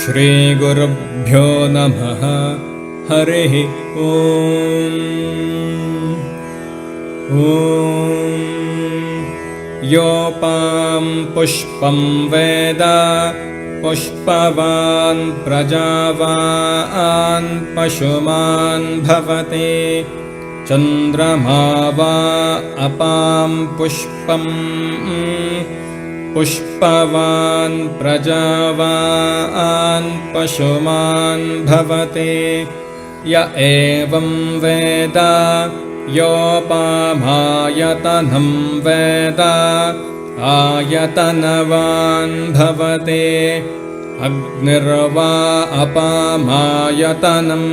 श्रीगुरुभ्यो नमः। हरिः ॐ। योपां पुष्पं वेद पुष्पवान् प्रजावान् पशुमान् भवति। चन्द्रमा वा अपां पुष्पं पुष्पवान् प्रजावान् पशुमान् भवति। य एवं वेद योपामायतनं वेद आयतनवान् भवति। अग्निर्वा अपामायतनम्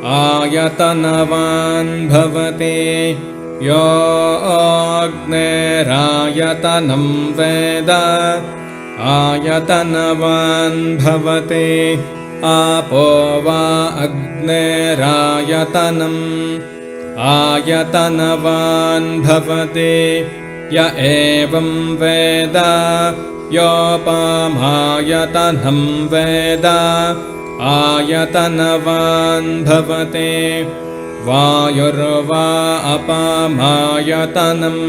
आयतनवान् भवति। यो अग्निरायतनं वेद आयतनवान् भवति। आपो वा अग्निरायतनम् आयतनवान् भवति। य एवं वेद योपामायतनं वेद आयतनवान् भवति। वायुर्वा अपामायतनम्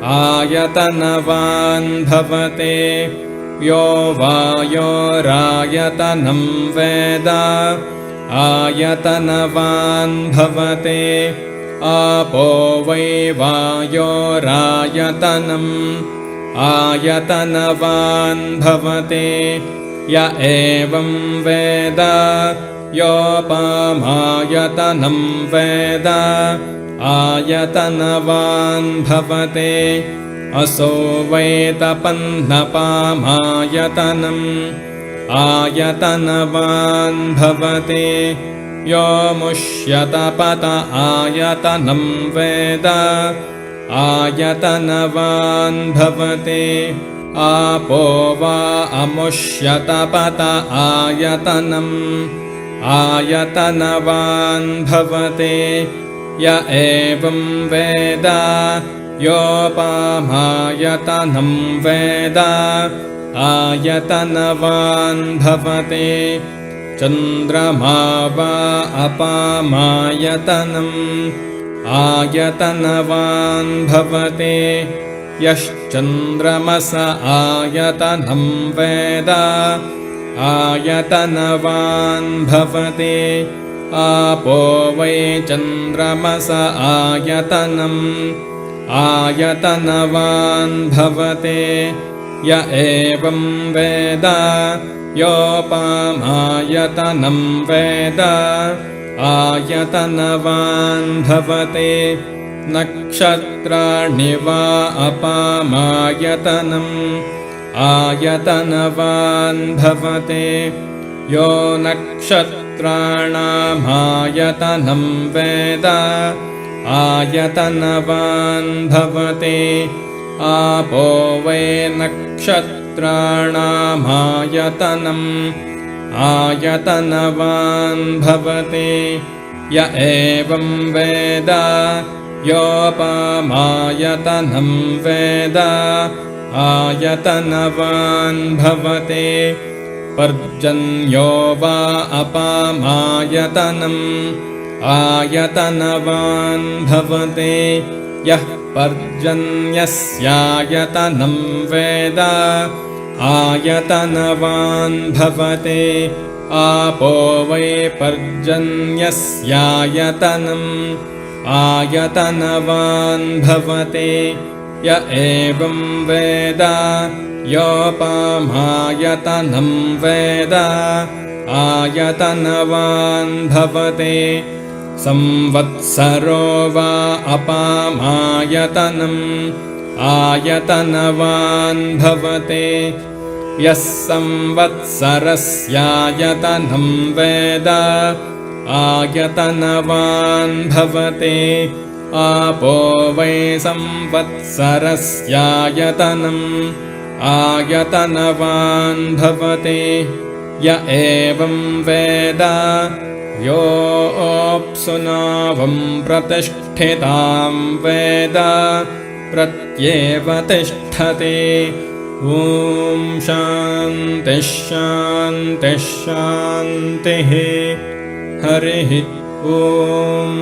आयतनवान् भवति। यो वायोरायतनं वेद आयतनवान् भवति। आपो वै वायोरायतनम् आयतनवान् भवति। य एवं वेद योपामायतनं वेद आयतनवान् भवति। असो वै तपन्नपामायतनम् आयतनवान् भवति। यो मुष्यतपत आयतनं वेद आयतनवान् भवति। आपो वा अमुष्यतपत आयतनम् आयतनवान् भवति। य एवं वेद योपामायतनं वेद आयतनवान् भवति। चन्द्रमा वा अपामायतनम् आयतनवान् भवति। यश्चन्द्रमस आयतनं वेद आयतनवान् भवति। आपो वै चन्द्रमस आयतनम् आयतनवान् भवति। य एवं वेद योपामायतनं वेद आयतनवान् भवति। नक्षत्राणि वा अपामायतनम् आयतनवान् भवति। यो नक्षत्राणामायतनं वेद आयतनवान् भवति। आपो वै नक्षत्राणामायतनम् आयतनवान् भवति। य एवं वेद योपामायतनं वेद आयतनवान् भवति। पर्जन्यो वा अपामायतनम् आयतनवान् भवति। यः पर्जन्यस्यायतनं वेद आयतनवान् भवति। आपो वै पर्जन्यस्यायतनम् आयतनवान् भवति। य एवं वेद योपामायतनं वेद आयतनवान् भवति। संवत्सरो वा अपामायतनम् आयतनवान् भवति। यः संवत्सरस्यायतनं वेद आयतनवान् भवति। आपो वै संवत्सरस्यायतनम् आयतनवान् भवति। य एवं वेद योऽप्सुनावं प्रतिष्ठितां वेद प्रत्येव तिष्ठति। ॐ शान्तिः शान्तिः शान्तिः हरिः ॐ